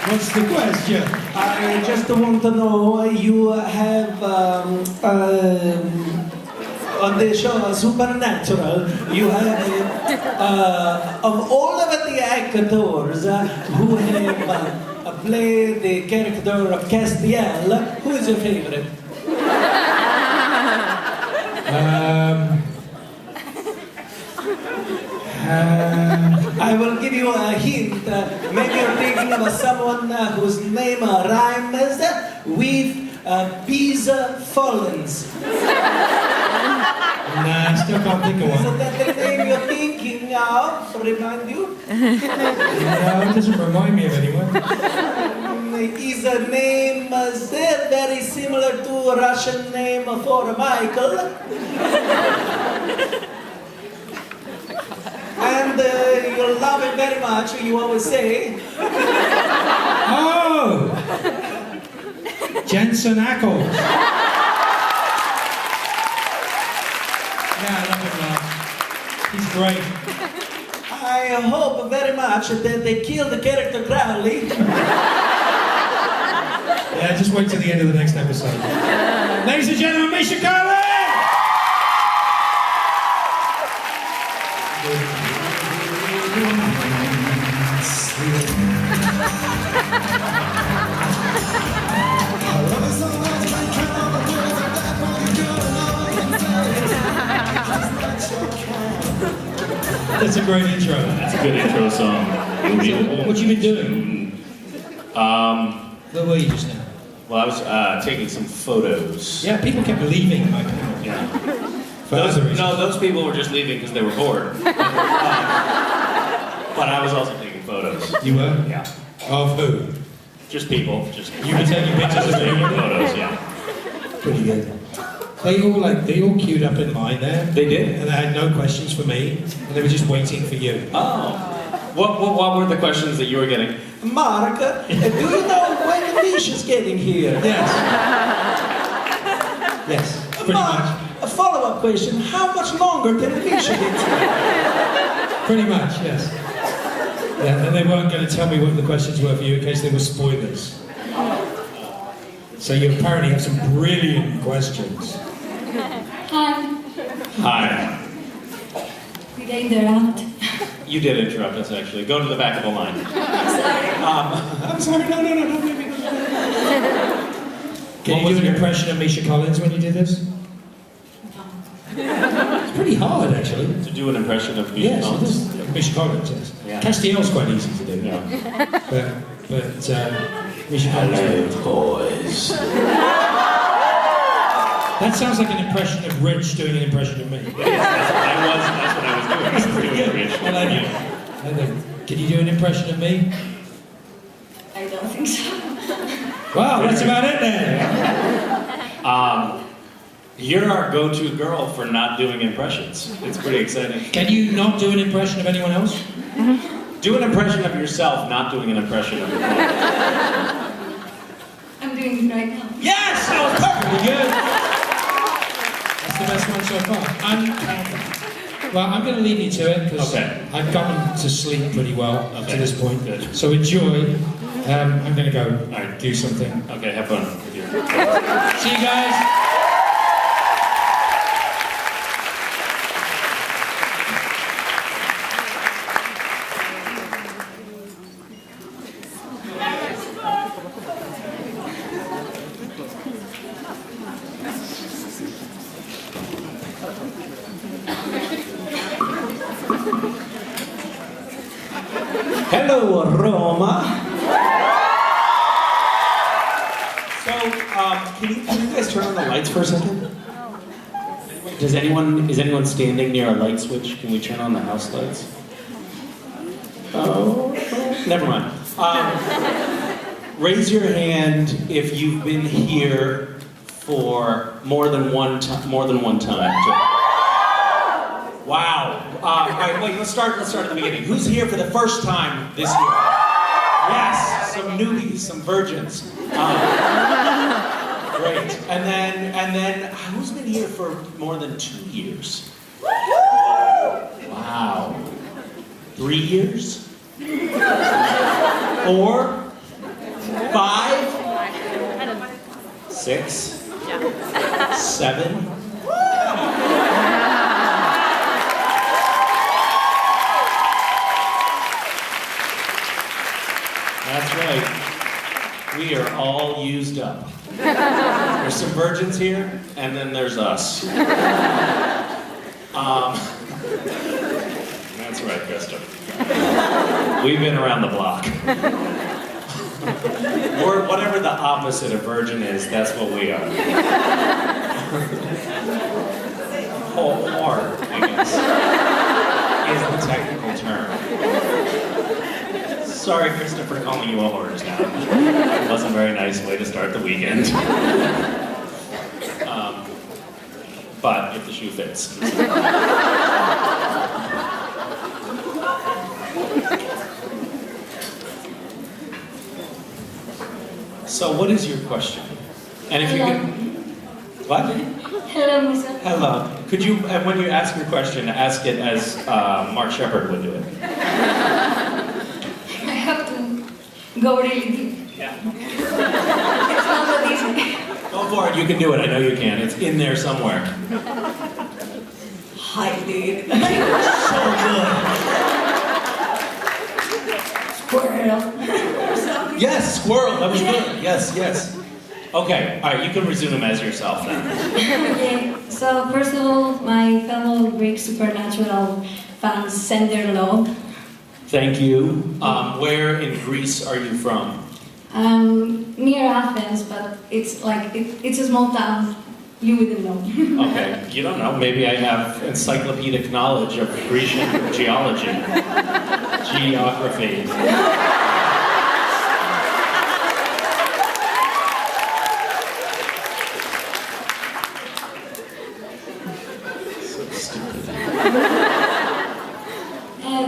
What's the question? I just want to know, you have on the show Supernatural, you have of all of the actors who have played the character of Castiel, who is your favorite? I will give you a hint. Maybe you're thinking of someone whose name rhymes with Bees Follens. Nah, still can't think of Is one. that the name you're thinking of? Remind you? No, it doesn't remind me of anyone. His name is very similar to a Russian name for Michael. And you love it very much, you always say. Oh! Jensen Ackles. Yeah, I love him, man. He's great. I hope very much that they kill the character Crowley. Yeah, just wait till the end of the next episode. Ladies and gentlemen, Misha Sunday! That's a great intro. That's a good intro song. What you been doing? Where were you just now? Well, I was taking some photos. Yeah, people kept leaving my panel. Yeah. For other reasons. No, those people were just leaving because they were bored. But I was also taking photos. You were? Yeah. Of who? Just people. Just You were taking pictures of taking everyone? photos. Yeah. Pretty good. They all queued up in line there. They did? And they had no questions for me, and they were just waiting for you. Oh. What were the questions that you were getting? Mark, do you know when Misha's getting here? Yes. Yes, pretty Mark, much. a follow-up question, how much longer till Misha gets here? Pretty much, yes. Yeah, and they weren't going to tell me what the questions were for you in case they were spoilers. So you apparently have some brilliant questions. Hi. Hi. We interrupt. You did interrupt us, actually. Go to the back of the line. Sorry. I'm sorry, no, baby. Can you do an impression of Misha Collins when you did this? It's pretty hard, actually. To do an impression of Misha Yes, it Collins? is. Misha Collins, yes. Yeah. Castiel's quite easy to do. Yeah. But Misha Collins. boys. That sounds like an impression of Rich doing an impression of me. That's what I was doing. I was doing Rich. I like it. Can you do an impression of me? I don't think so. Wow, that's about it then. You're our go-to girl for not doing impressions. It's pretty exciting. Can you not do an impression of anyone else? Do an impression of yourself, not doing an impression of your friend. I'm doing it right now. Yes, that was perfectly good. That's the best one so far. Well, I'm going to leave you to it because Okay. I've gotten to sleep pretty well up to Okay, this point. good. So enjoy. I'm going to go right. do something. Okay, have fun with your... See you guys. Hello, Roma. So, can you guys turn on the lights for a second? Is anyone standing near a light switch? Can we turn on the house lights? Oh, never mind. Raise your hand if you've been here for more than one time. Wow. All right, wait. Let's start at the beginning. Who's here for the first time this year? Yes, some newbies, some virgins. Great. And then, who's been here for more than 2 years? Wow. 3 years? 4? 6? 7? That's right. We are all used up. There's some virgins here, and then there's us. That's right, Krista. We've been around the block. Or whatever the opposite of virgin is, that's what we are. Whore, I guess, is the technical term. Sorry, Krista, for calling you a whore just now. It wasn't a very nice way to start the weekend. But if the shoe fits. So what is your question? And if you Hello. could... What? Hello, Misha. Hello. Could you, when you ask your question, ask it as Mark Shepard would do it? I have to go really deep. Yeah. It's not that easy. Go for it, you can do it, I know you can. It's in there somewhere. Hi, dude. So Squirrel. good. Yes, squirrel, that was good. Yes, yes. Okay, all right, you can resume as yourself then. Okay, so first of all, my fellow Greek supernatural fans send their love. Thank you. Where in Greece are you from? Near Athens, but it's like, it's a small town. You wouldn't know. Okay, you don't know. Maybe I have encyclopedic knowledge of Grecian geology, geography. So stupid.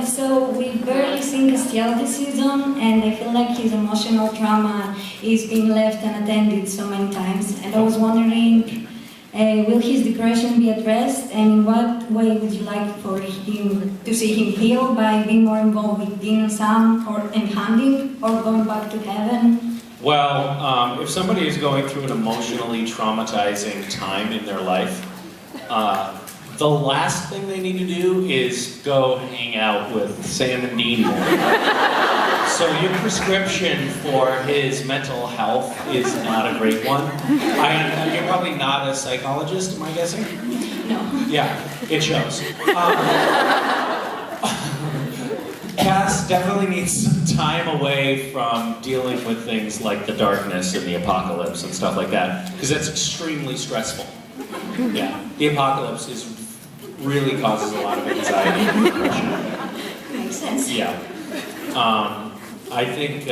So we barely seen Castiel this season, and I feel like his emotional trauma is being left unattended so many times. And I was wondering, will his depression be addressed, and in what way would you like for him to see him heal? By being more involved with Dean and Sam, or in hunting, or going back to heaven? Well, if somebody is going through an emotionally traumatizing time in their life, the last thing they need to do is go hang out with Sam and Dean more. So your prescription for his mental health is not a great one. You're probably not a psychologist, am I guessing? No. Yeah, it shows. Cass definitely needs some time away from dealing with things like the darkness and the apocalypse and stuff like that, because that's extremely stressful. Yeah, the apocalypse really causes a lot of anxiety and depression. Makes sense. Yeah. I think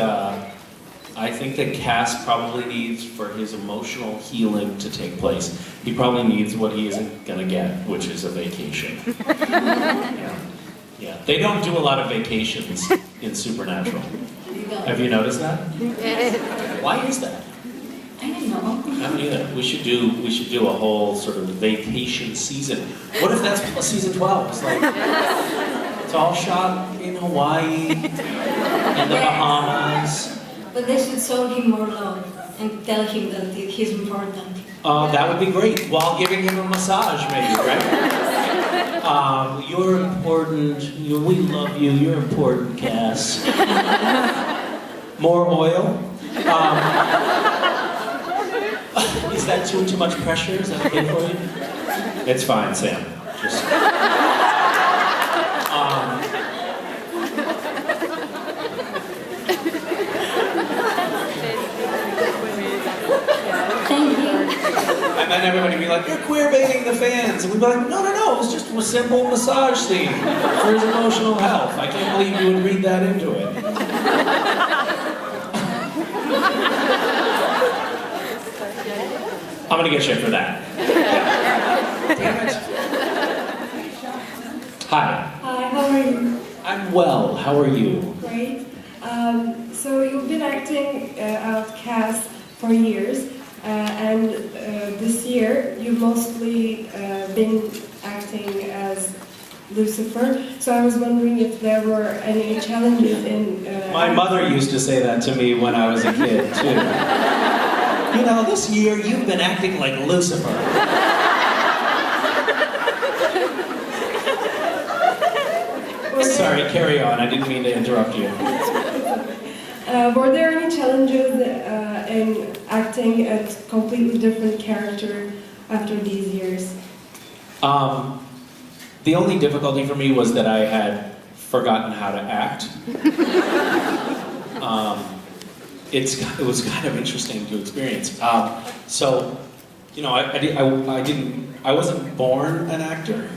that Cass probably needs, for his emotional healing to take place, he probably needs what he isn't gonna get, which is a vacation. Yeah. Yeah. They don't do a lot of vacations in Supernatural. Have you noticed that? Why is that? I don't know. I don't either. We should do a whole sort of vacation season. What if that's season 12? It's like it's all shot in Hawaii, in the Bahamas. But they should show him more love and tell him that he's important. That would be great. While giving him a massage, maybe, right? You're important. We love you. You're important, Cass. More oil. Is that too much pressure? Is that okay for you? It's fine, Sam. Just... Thank you. And then everybody would be like, you're queer baiting the fans. And we'd be like, no, it was just a simple massage scene for his emotional health. I can't believe you would read that into it. I'm gonna get shit for that. Damn it. Hi. Hi, how are you? I'm well. How are you? Great. So you've been acting out Cass for years, and this year you've mostly been acting as Lucifer. So I was wondering if there were any challenges in... My mother used to say that to me when I was a kid, too. You know, this year you've been acting like Lucifer. Sorry, carry on. I didn't mean to interrupt you. Were there any challenges in acting a completely different character after these years? The only difficulty for me was that I had forgotten how to act. It was kind of interesting to experience. So, you know, I wasn't born an actor.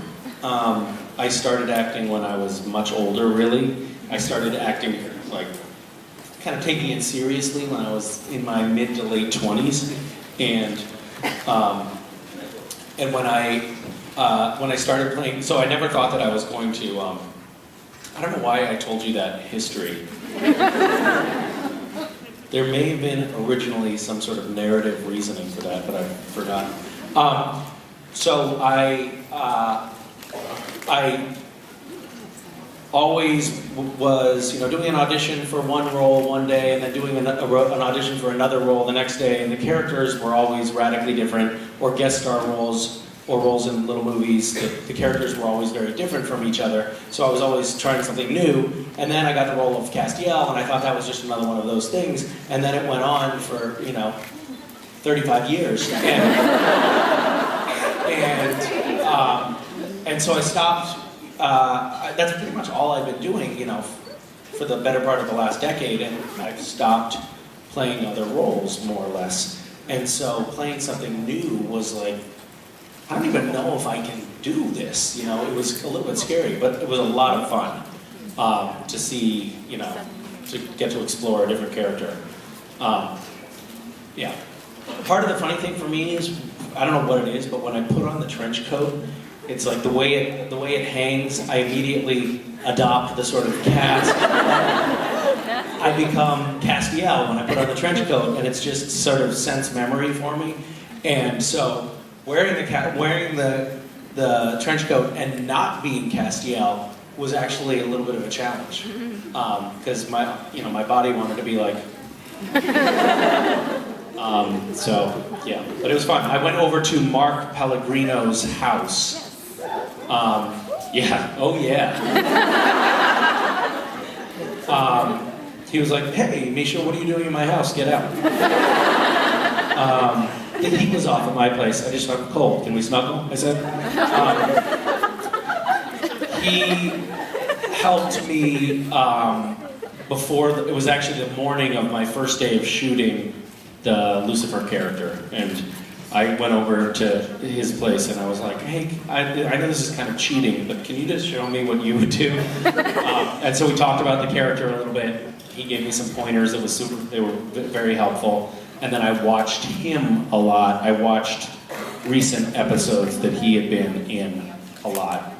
I started acting when I was much older, really. I started acting, like, kind of taking it seriously when I was in my mid to late 20s. And when I started playing, so I never thought that I was going to, I don't know why I told you that history. There may have been originally some sort of narrative reasoning for that, but I've forgotten. So I always was, you know, doing an audition for one role one day and then doing an audition for another role the next day, and the characters were always radically different, or guest star roles, or roles in little movies. The characters were always very different from each other, so I was always trying something new. And then I got the role of Castiel, and I thought that was just another one of those things. And then it went on for, you know, 35 years. And so I stopped. That's pretty much all I've been doing, you know, for the better part of the last decade, and I've stopped playing other roles, more or less. And so playing something new was like, I don't even know if I can do this, you know. It was a little bit scary, but it was a lot of fun to see, you know, to get to explore a different character. Yeah. Part of the funny thing for me is, I don't know what it is, but when I put on the trench coat, it's like the way it hangs, I immediately adopt the sort of cast. I become Castiel when I put on the trench coat, and it's just sort of sense memory for me. And so wearing the trench coat and not being Castiel was actually a little bit of a challenge, because my body wanted to be like. So yeah, but it was fun. I went over to Mark Pellegrino's house. Yeah, oh yeah. He was like, "Hey, Misha, what are you doing in my house? Get out." The heat was off at my place. I just felt cold. Can we snuggle? I said. He helped me it was actually the morning of my first day of shooting the Lucifer character, and I went over to his place and I was like, "Hey, I know this is kind of cheating, but can you just show me what you would do?" And so we talked about the character a little bit. He gave me some pointers. They were very helpful. And then I watched him a lot. I watched recent episodes that he had been in a lot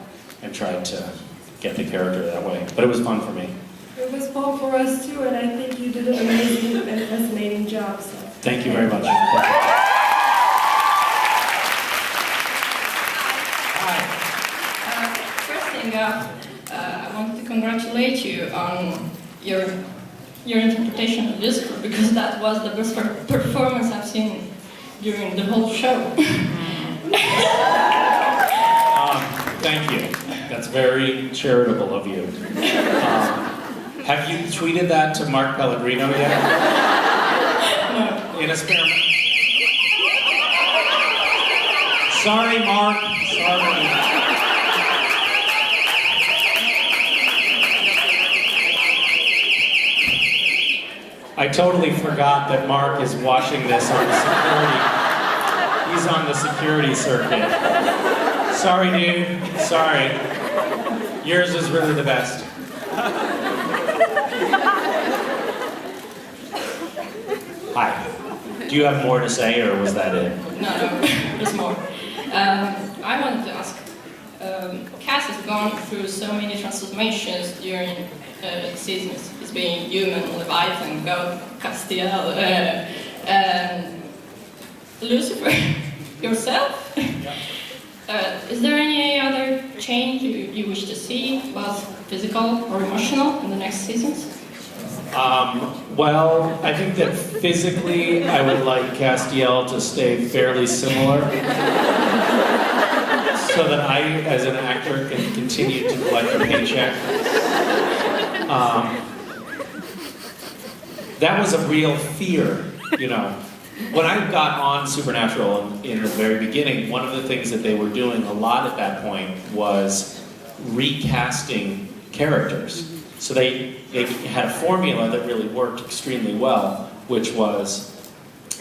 and tried to get the character that way. But it was fun for me. It was fun for us too, and I think you did an amazing and fascinating job. So. Thank you very much. First thing I wanted to congratulate you on your interpretation of Lucifer, because that was the best performance I've seen during the whole show. Thank you. That's very charitable of you. Have you tweeted that to Mark Pellegrino yet? No. In a spare moment. Sorry, Mark. Sorry. I totally forgot that Mark is watching this on the security. He's on the security circuit. Sorry, dude. Sorry. Yours is really the best. Hi. Do you have more to say, or was that it? No, there's more. I wanted to ask, Cass has gone through so many transformations during seasons. He's been human, Leviathan, God, Castiel, and Lucifer, yourself. Is there any other change you wish to see, both physical or emotional, in the next seasons? Well, I think that physically I would like Castiel to stay fairly similar so that I, as an actor, can continue to collect a paycheck. That was a real fear, you know. When I got on Supernatural in the very beginning, one of the things that they were doing a lot at that point was recasting characters. So they had a formula that really worked extremely well, which was,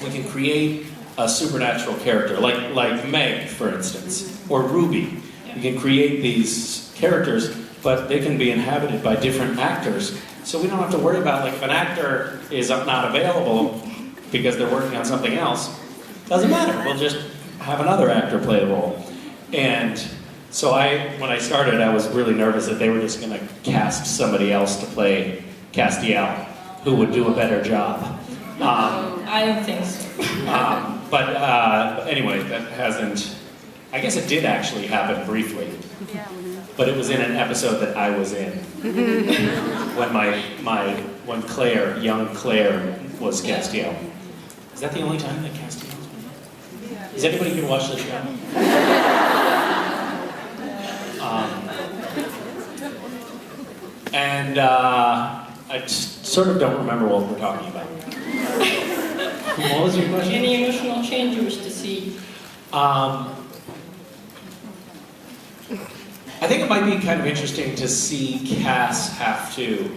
we can create a supernatural character, like Meg, for instance, or Ruby. We can create these characters, but they can be inhabited by different actors. So we don't have to worry about, like, if an actor is not available because they're working on something else, doesn't matter. We'll just have another actor play a role. And so when I started, I was really nervous that they were just going to cast somebody else to play Castiel, who would do a better job. I don't think so. But anyway, that hasn't... I guess it did actually happen briefly. But it was in an episode that I was in. When Claire, young Claire, was Castiel. Is that the only time that Castiel was been? Is anybody here watch the show? And I sort of don't remember what we're talking about. What was your question? Any emotional change you wish to see? I think it might be kind of interesting to see Cass have to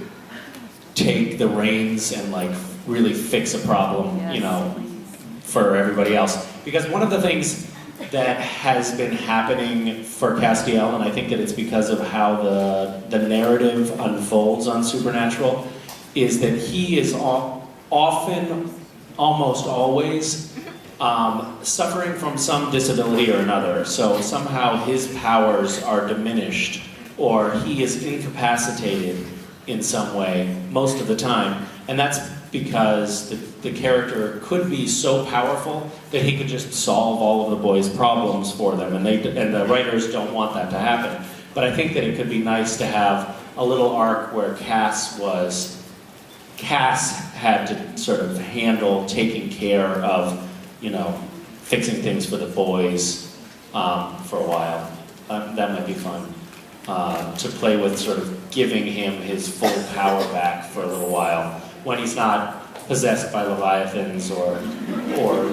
take the reins and like really fix a problem, you know, for everybody else. Because one of the things that has been happening for Castiel, and I think that it's because of how the narrative unfolds on Supernatural, is that he is often, almost always, suffering from some disability or another. So somehow his powers are diminished, or he is incapacitated in some way most of the time. And that's because the character could be so powerful that he could just solve all of the boys' problems for them, and the writers don't want that to happen. But I think that it could be nice to have a little arc where Cass had to sort of handle taking care of, you know, fixing things for the boys for a while. That might be fun to play with, sort of giving him his full power back for a little while when he's not possessed by Leviathans or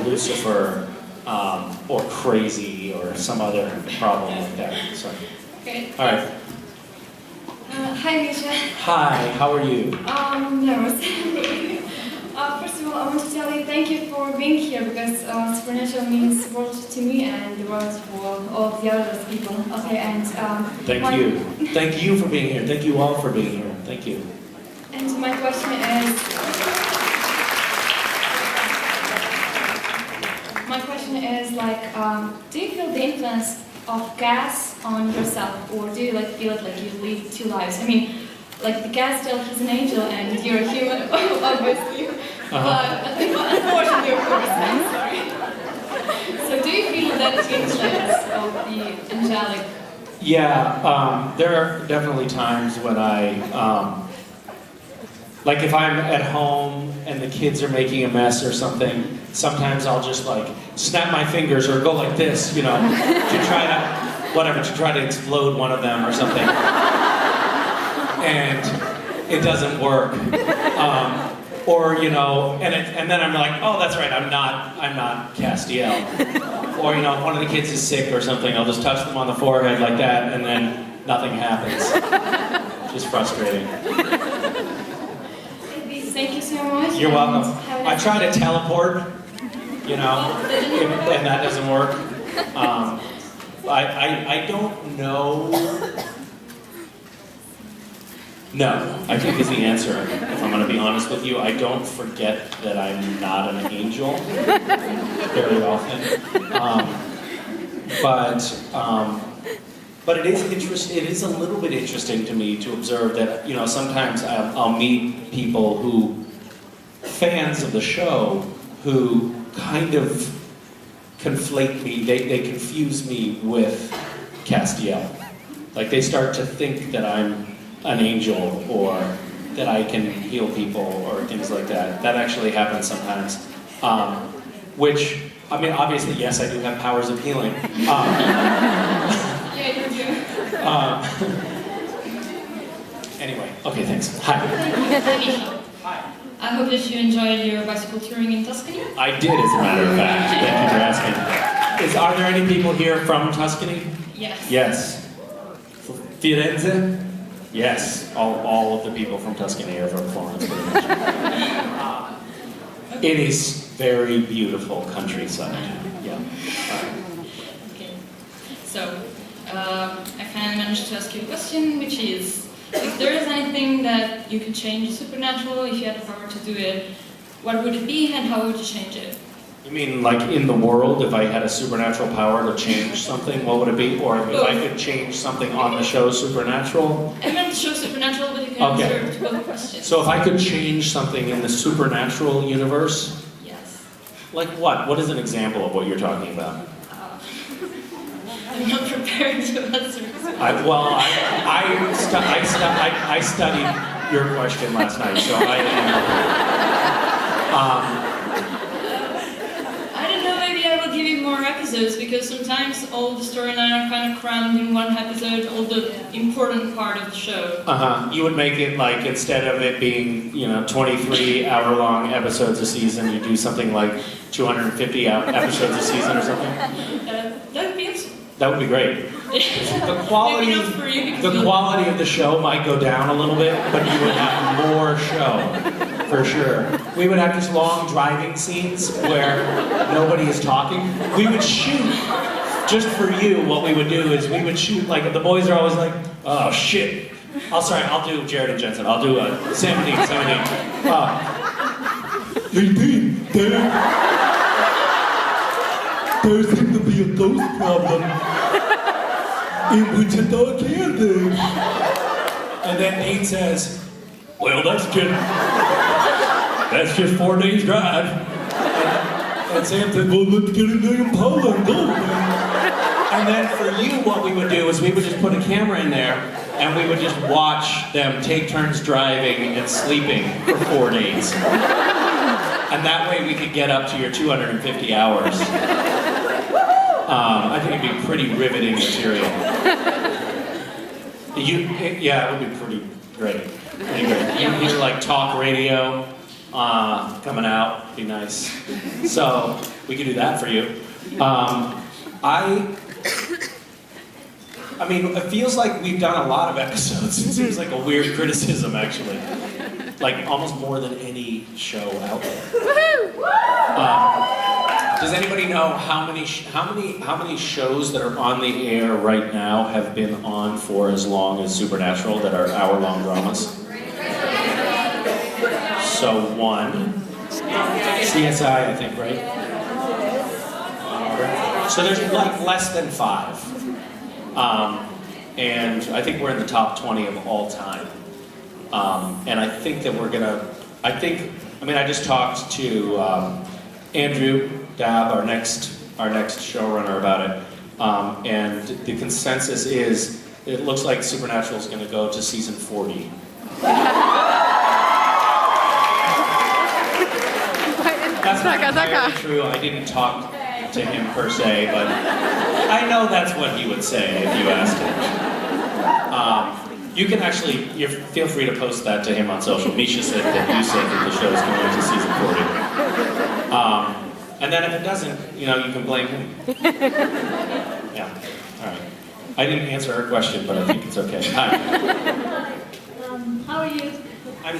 Lucifer or crazy or some other problem like that. So, Okay. all right. Hi, Misha. Hi. How are you? Nervous. First of all, I want to tell you thank you for being here, because Supernatural means the world to me and the world for all of the other people. Okay, and Thank you. Thank you for being here. Thank you all for being here. Thank you. And my question is, like, do you feel the influence of Cass on yourself, or do you feel it like you lead two lives? I mean, like the Castiel, he's an angel and you're a human, obviously. But unfortunately, of course, I'm sorry. So do you feel that influence of the angelic? Yeah, there are definitely times when like if I'm at home and the kids are making a mess or something, sometimes I'll just like snap my fingers or go like this, you know, to try to explode one of them or something. And it doesn't work. Or, you know, and then I'm like, oh, that's right, I'm not Castiel. Or, you know, if one of the kids is sick or something, I'll just touch them on the forehead like that, and then nothing happens. Just frustrating. Thank you so much. You're welcome. I try to teleport, you know, and that doesn't work. I don't know. No, I think is the answer. If I'm going to be honest with you, I don't forget that I'm not an angel very often. But it is interesting. It is a little bit interesting to me to observe that, you know, sometimes I'll meet people fans of the show, who kind of conflate me. They confuse me with Castiel. Like they start to think that I'm an angel or that I can heal people or things like that. That actually happens sometimes. Which, I mean, obviously, yes, I do have powers of healing. Yeah, you do. Anyway, okay, thanks. Hi. Hi. I hope that you enjoyed your bicycle touring in Tuscany. I did, as a matter of fact. Thank you for asking. Are there any people here from Tuscany? Yes. Yes. Firenze? Yes. All of the people from Tuscany are from Florence, pretty much. It is very beautiful countryside. Yeah. Okay. So, I finally managed to ask you a question, which is, if there is anything that you could change in Supernatural, if you had the power to do it, what would it be and how would you change it? You mean like in the world, if I had a supernatural power to change something, what would it be? Or if I could change something on the show Supernatural? I meant the show Supernatural, but you can answer to both questions. So if I could change something in the supernatural universe? Yes. Like what? What is an example of what you're talking about? I'm not prepared to answer this. I studied your question last night, so I don't know, maybe I will give you more episodes, because sometimes all the storyline are kind of crammed in one episode, all the important part of the show. You would make it like, instead of it being, 23 hour-long episodes a season, you do something like 250 episodes a season or something? That would be awesome. That would be great. The quality of the show might go down a little bit, but you would have more show, for sure. We would have just long driving scenes where nobody is talking. We would shoot, just for you, what we would do is we would shoot, like, the boys are always like, oh shit. I'll do Jared and Jensen. I'll do 17. There seems to be a ghost problem in Wichita, Kansas. And then Pete says, well, that's just 4 days drive. And Sam said, well, let's get in there and Paula and go. And then for you, what we would do is we would just put a camera in there and we would just watch them take turns driving and sleeping for 4 days. And that way we could get up to your 250 hours. I think it'd be pretty riveting material. Yeah, it would be pretty great. You hear like talk radio coming out, be nice. So we could do that for you. I mean, it feels like we've done a lot of episodes. It seems like a weird criticism, actually. Like almost more than any show out there. Does anybody know how many shows that are on the air right now have been on for as long as Supernatural that are hour-long dramas? So one. CSI, I think, right? So there's like less than 5. And I think we're in the top 20 of all time. And I think that we're gonna, I just talked to Andrew Dabb, our next showrunner, about it. And the consensus is, it looks like Supernatural is gonna go to season 40. That's not entirely true. I didn't talk to him per se, but I know that's what he would say if you asked him. You can actually, feel free to post that to him on social. Misha said that you said that the show's going to season 40. And then if it doesn't, you can blame him. Yeah, all right. I didn't answer her question, but I think it's okay. Hi. How are you?